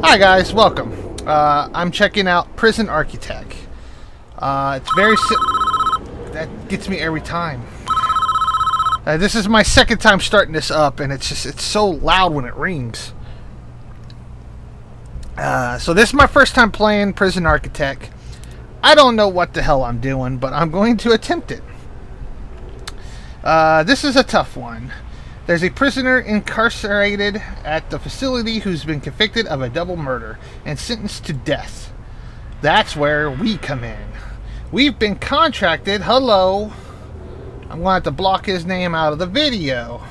Hi guys, welcome. I'm checking out Prison Architect. It's very that gets me every time. This is my second time starting this up, and it's so loud when it rings. So this is my first time playing Prison Architect. I don't know what the hell I'm doing, but I'm going to attempt it. This is a tough one. There's a prisoner incarcerated at the facility who's been convicted of a double murder and sentenced to death. That's where we come in. We've been contracted. Hello. I'm going to have to block his name out of the video.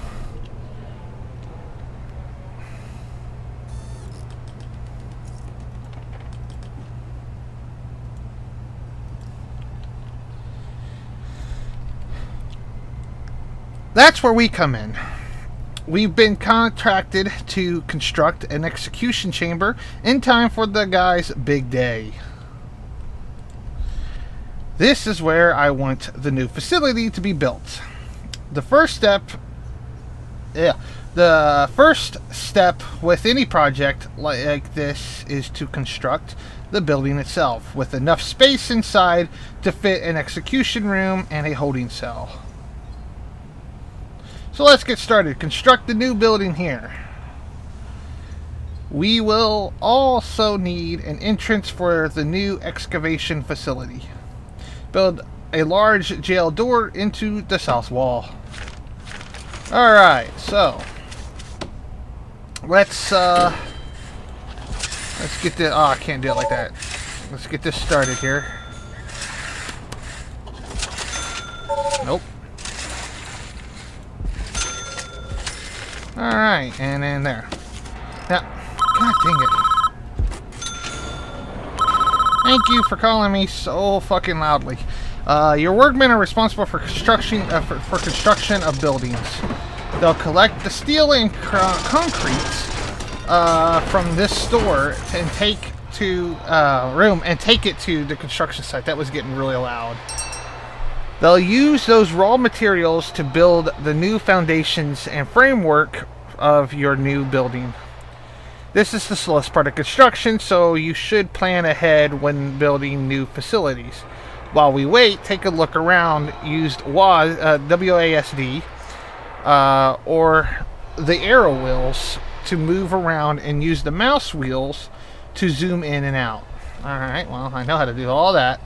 That's where we come in. We've been contracted to construct an execution chamber in time for the guy's big day. This is where I want the new facility to be built. The first step with any project like this is to construct the building itself with enough space inside to fit an execution room and a holding cell. So let's get started. Construct the new building here. We will also need an entrance for the new excavation facility. Build a large jail door into the south wall. Alright, so let's get the I can't do it like that. Let's get this started here. Nope. Alright, and then there. Now, god dang it. Thank you for calling me so fucking loudly. Your workmen are responsible for construction of buildings. They'll collect the steel and concrete from this store and take to take it to the construction site. That was getting really loud. They'll use those raw materials to build the new foundations and framework of your new building. This is the slowest part of construction, so you should plan ahead when building new facilities. While we wait, take a look around. Use WASD or the arrow wheels to move around, and use the mouse wheels to zoom in and out. Alright, well, I know how to do all that.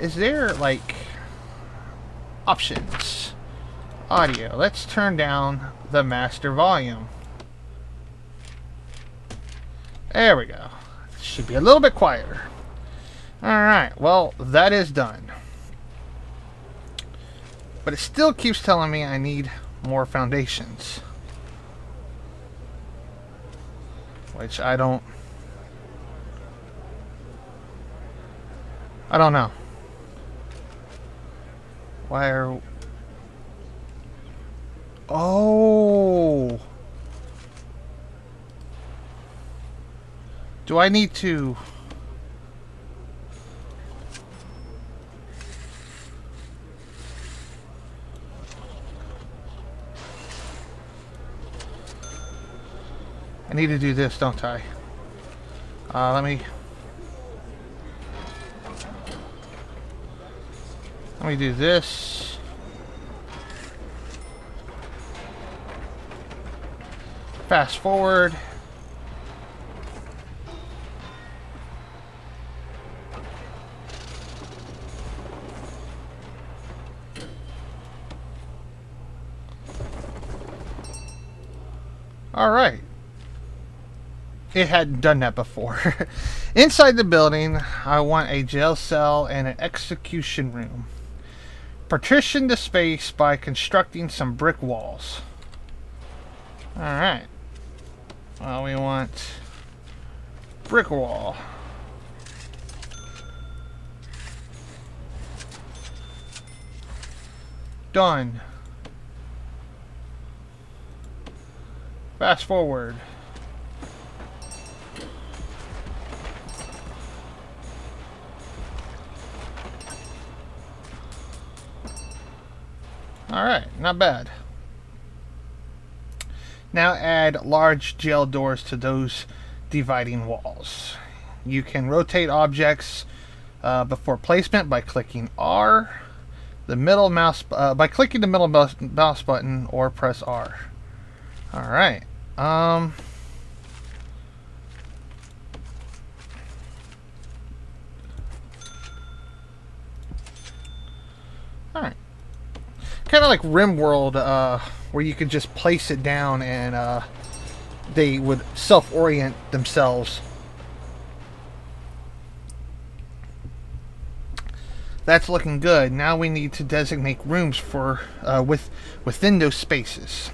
Is there, like, options? Audio. Let's turn down the master volume. There we go. Should be a little bit quieter. Alright, well, that is done. But it still keeps telling me I need more foundations. Which I don't know. Why are... Oh! Do I need to... I need to do this, don't I? Let me do this. Fast forward. All right. It hadn't done that before. Inside the building, I want a jail cell and an execution room. Partition the space by constructing some brick walls. Alright. Well, we want brick wall. Done. Fast forward. Alright, not bad. Now add large jail doors to those dividing walls. You can rotate objects before placement by clicking R, the middle mouse by clicking the middle mouse button, or press R. All right. All right. Kind of like RimWorld, where you could just place it down and they would self-orient themselves. That's looking good. Now we need to designate rooms for within those spaces.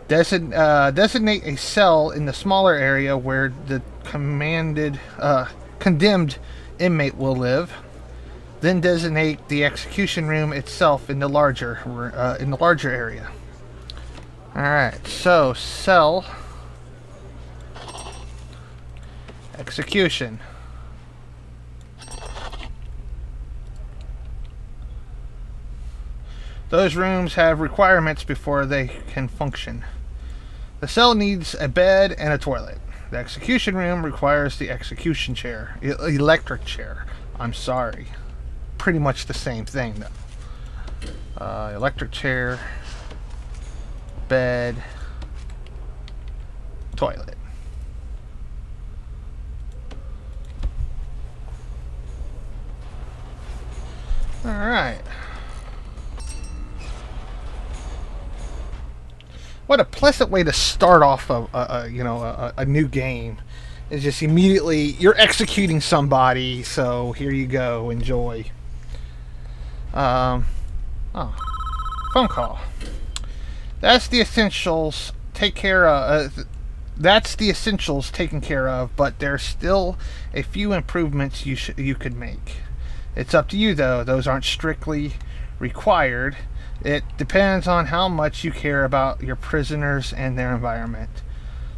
Designate a cell in the smaller area where the condemned inmate will live. Then designate the execution room itself in the larger area. All right. So cell execution. Those rooms have requirements before they can function. The cell needs a bed and a toilet. The execution room requires the execution chair, electric chair. I'm sorry. Pretty much the same thing, though. Electric chair, bed, toilet. All right. What a pleasant way to start off a new game. Is just immediately you're executing somebody, so here you go, enjoy. Phone call. That's the essentials. That's the essentials taken care of, but there's still a few improvements you could make. It's up to you, though. Those aren't strictly required. It depends on how much you care about your prisoners and their environment.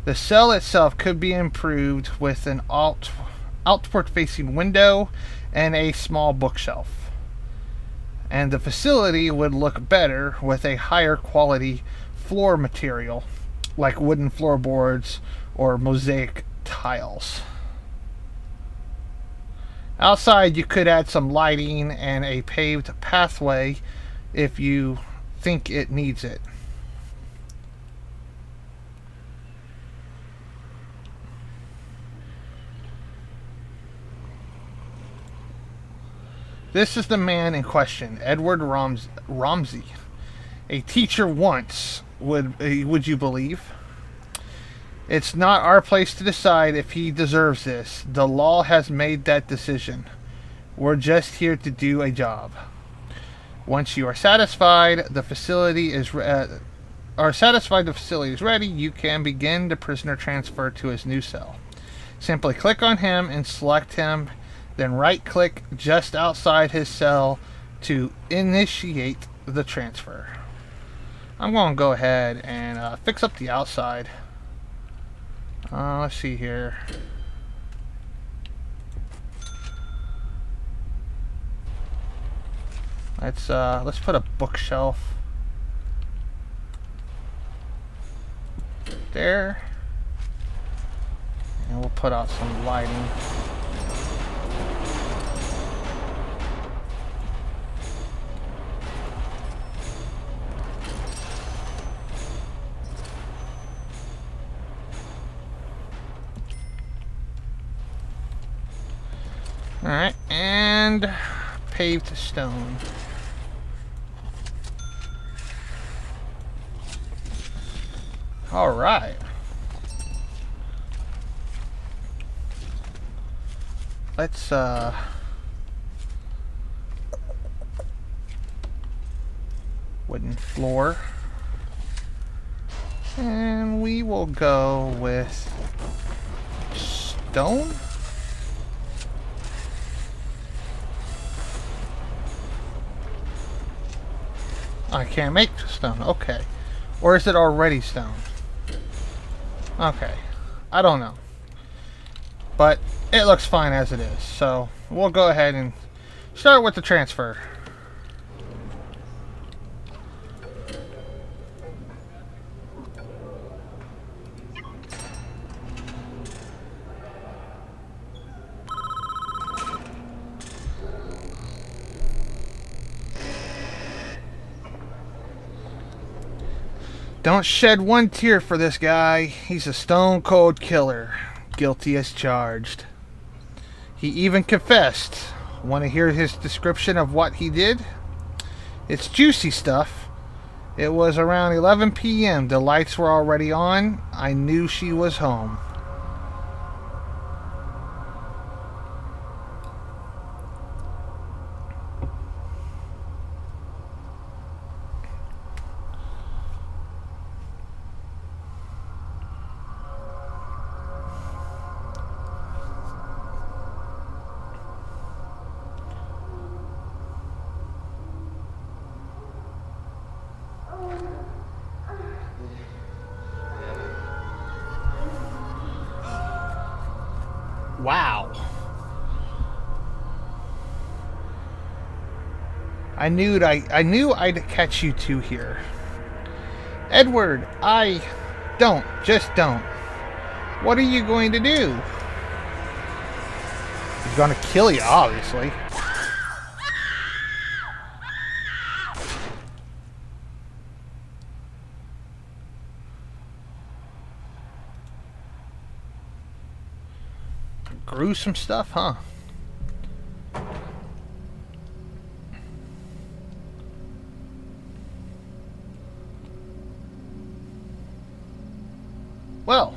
The cell itself could be improved with an outward-facing window and a small bookshelf. And the facility would look better with a higher quality floor material, like wooden floorboards or mosaic tiles. Outside, you could add some lighting and a paved pathway if you think it needs it. This is the man in question, Edward Romsey. A teacher once, would you believe? It's not our place to decide if he deserves this. The law has made that decision. We're just here to do a job. Once you are satisfied the facility is ready, you can begin the prisoner transfer to his new cell. Simply click on him and select him, then right-click just outside his cell to initiate the transfer. I'm going to go ahead and fix up the outside. Let's see here. Let's put a bookshelf there, and we'll put out some lighting. All right, and paved stone. All right. Let's wooden floor, and we will go with stone. I can't make stone. Okay. Or is it already stone? Okay. I don't know. But it looks fine as it is. So we'll go ahead and start with the transfer. Don't shed one tear for this guy. He's a stone cold killer. Guilty as charged. He even confessed. Want to hear his description of what he did? It's juicy stuff. It was around 11 p.m. The lights were already on. I knew she was home. Wow. I knew I'd catch you two here. Edward, just don't. What are you going to do? He's gonna kill you, obviously. Gruesome stuff, huh? Well,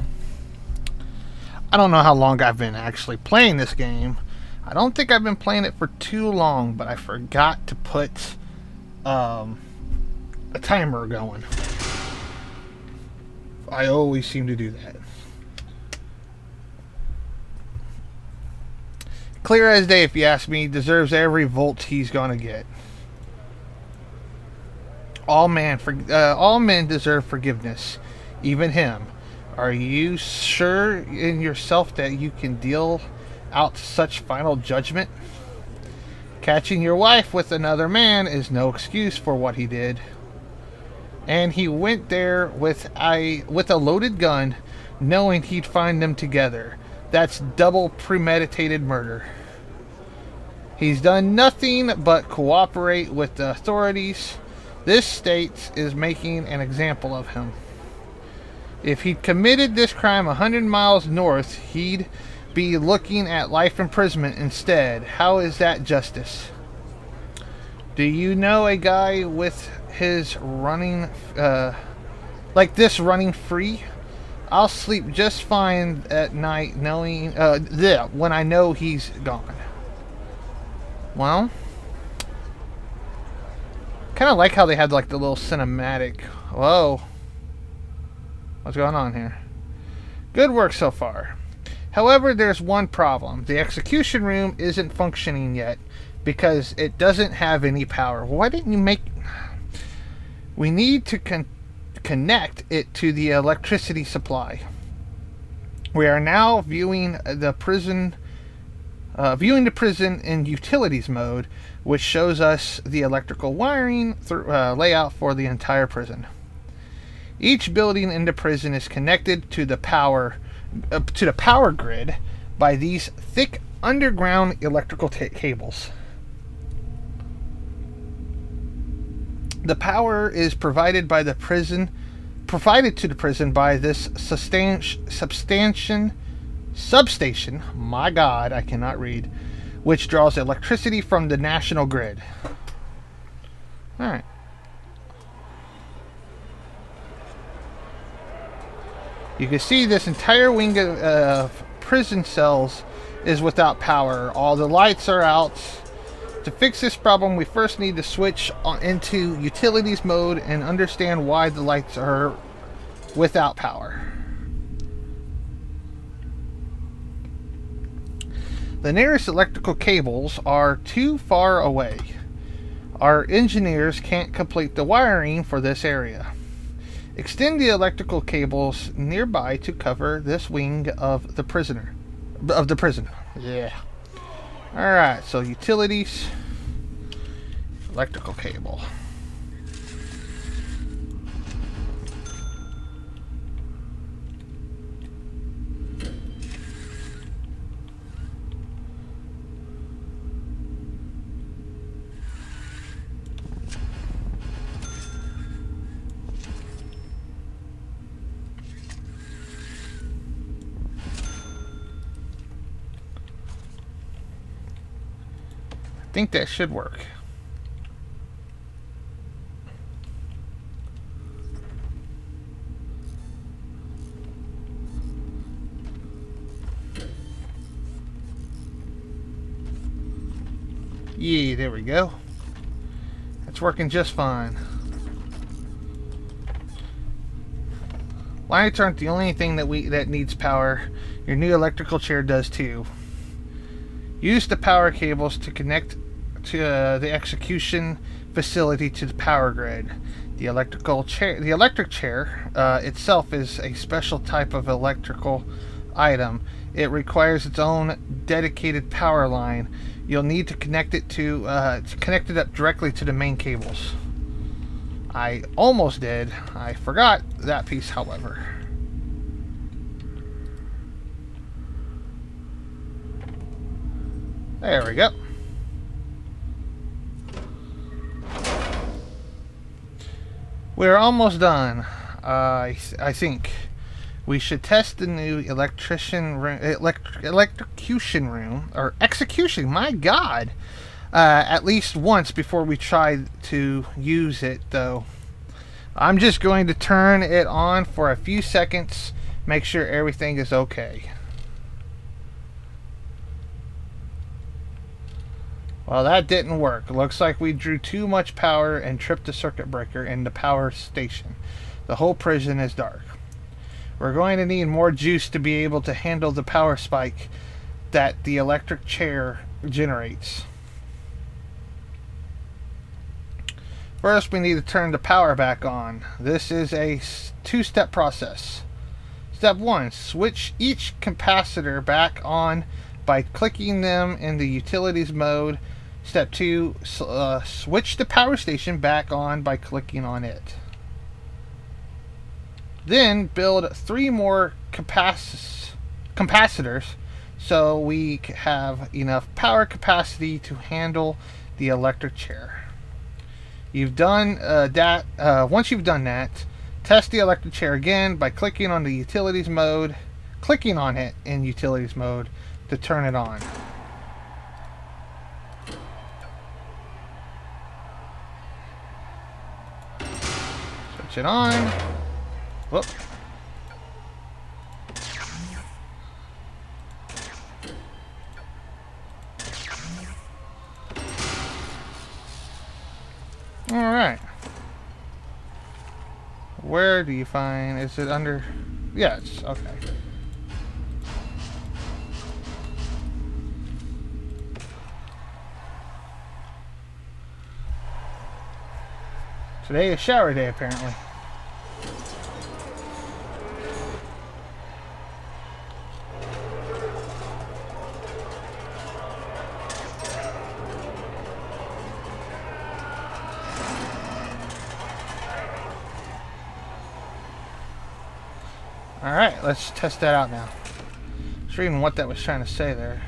I don't know how long I've been actually playing this game. I don't think I've been playing it for too long, but I forgot to put a timer going. I always seem to do that. Clear as day, if you ask me. Deserves every volt he's gonna get. All men deserve forgiveness, even him. Are you sure in yourself that you can deal out such final judgment? Catching your wife with another man is no excuse for what he did. And he went there with a loaded gun, knowing he'd find them together. That's double premeditated murder. He's done nothing but cooperate with the authorities. This state is making an example of him. If he'd committed this crime 100 miles north, he'd be looking at life imprisonment instead. How is that justice? Do you know a guy with his running, like this running free? I'll sleep just fine at night knowing, when I know he's gone. Well, kind of like how they had like the little cinematic. Whoa. What's going on here? Good work so far. However, there's one problem. The execution room isn't functioning yet because it doesn't have any power. Why didn't you make... We need to connect it to the electricity supply. We are now viewing the prison in utilities mode, which shows us the electrical wiring layout for the entire prison. Each building in the prison is connected to the power grid by these thick underground electrical cables. The power is provided to the prison by this substation. My God, I cannot read. Which draws electricity from the national grid. All right. You can see this entire wing of prison cells is without power. All the lights are out. To fix this problem, we first need to switch into utilities mode and understand why the lights are without power. The nearest electrical cables are too far away. Our engineers can't complete the wiring for this area. Extend the electrical cables nearby to cover this wing of the prison. Yeah. Alright, so utilities, electrical cable. think that should work. Yeah, there we go. It's working just fine. Lights aren't the only thing that needs power. Your new electrical chair does too. Use the power cables to connect to the execution facility to the power grid. The electric chair itself is a special type of electrical item. It requires its own dedicated power line. You'll need to connect it up directly to the main cables. I almost did. I forgot that piece, however. There we go. We're almost done. I think we should test the new electrocution room, or execution. My God, at least once before we try to use it, though. I'm just going to turn it on for a few seconds, make sure everything is okay. Well, that didn't work. Looks like we drew too much power and tripped the circuit breaker in the power station. The whole prison is dark. We're going to need more juice to be able to handle the power spike that the electric chair generates. First, we need to turn the power back on. This is a two-step process. Step 1, switch each capacitor back on by clicking them in the utilities mode. Step 2, switch the power station back on by clicking on it. Then build 3 more capacitors so we have enough power capacity to handle the electric chair. You've done that. Once you've done that, test the electric chair again by clicking on the utilities mode, clicking on it in utilities mode to turn it on. Switch it on. Whoop. Alright. Where do you find... Is it under... Yes, okay. Today is shower day, apparently. Alright, let's test that out now. Just reading what that was trying to say there.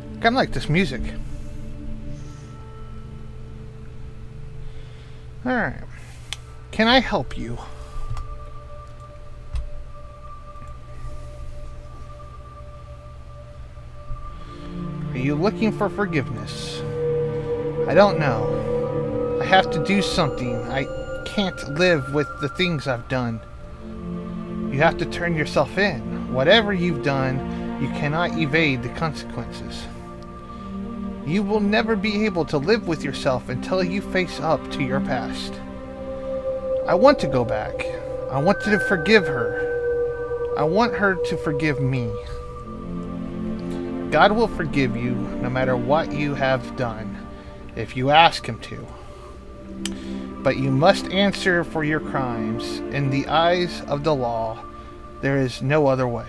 I kind of like this music. Alright. Can I help you? Are you looking for forgiveness? I don't know. I have to do something. I can't live with the things I've done. You have to turn yourself in. Whatever you've done, you cannot evade the consequences. You will never be able to live with yourself until you face up to your past. I want to go back. I want to forgive her. I want her to forgive me. God will forgive you no matter what you have done, if you ask Him to. but you must answer for your crimes. In the eyes of the law, there is no other way.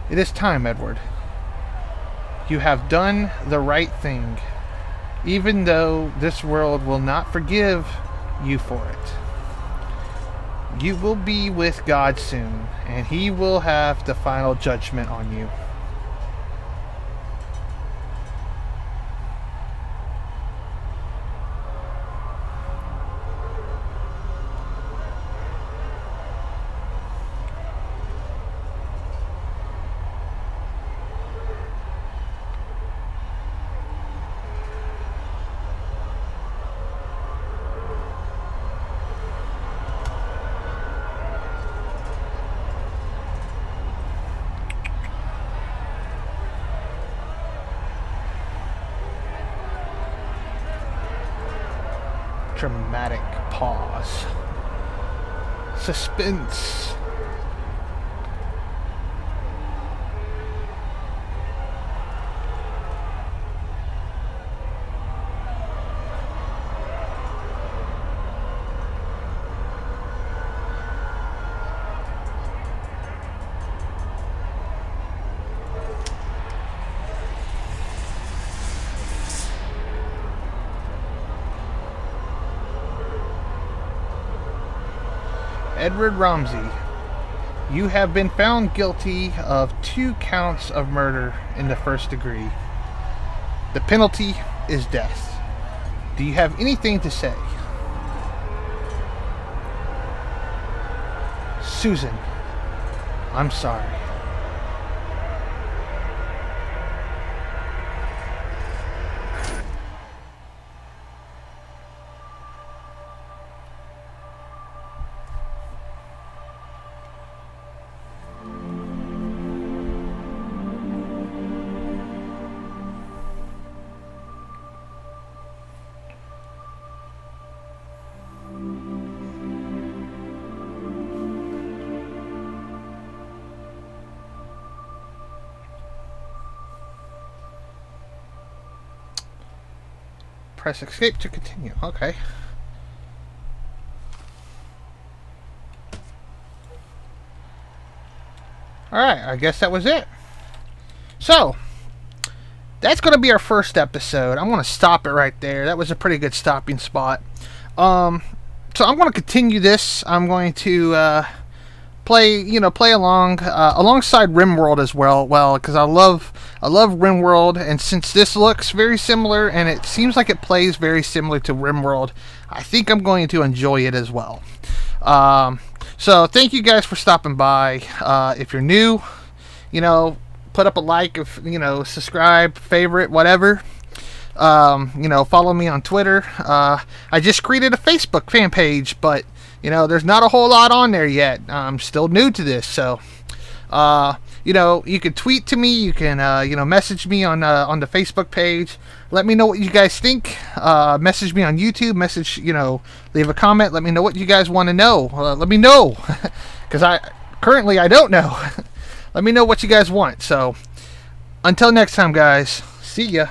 It is time, Edward. You have done the right thing, even though this world will not forgive you for it. You will be with God soon, and He will have the final judgment on you. Dramatic pause. Suspense. Edward Ramsey, you have been found guilty of 2 counts of murder in the first degree. The penalty is death. Do you have anything to say? Susan, I'm sorry. Press escape to continue. Okay. Alright, I guess that was it. So, that's going to be our first episode. I'm going to stop it right there. That was a pretty good stopping spot. So I'm going to continue this. I'm going to play along alongside RimWorld as well, because I love RimWorld, and since this looks very similar and it seems like it plays very similar to RimWorld, I think I'm going to enjoy it as well. So thank you guys for stopping by. If you're new, put up a like, if subscribe, favorite, whatever. Follow me on Twitter. I just created a Facebook fan page, but there's not a whole lot on there yet. I'm still new to this, so you can tweet to me. You can message me on the Facebook page. Let me know what you guys think. Message me on YouTube. Leave a comment. Let me know what you guys want to know. Let me know, because I don't know. Let me know what you guys want. So until next time, guys. See ya.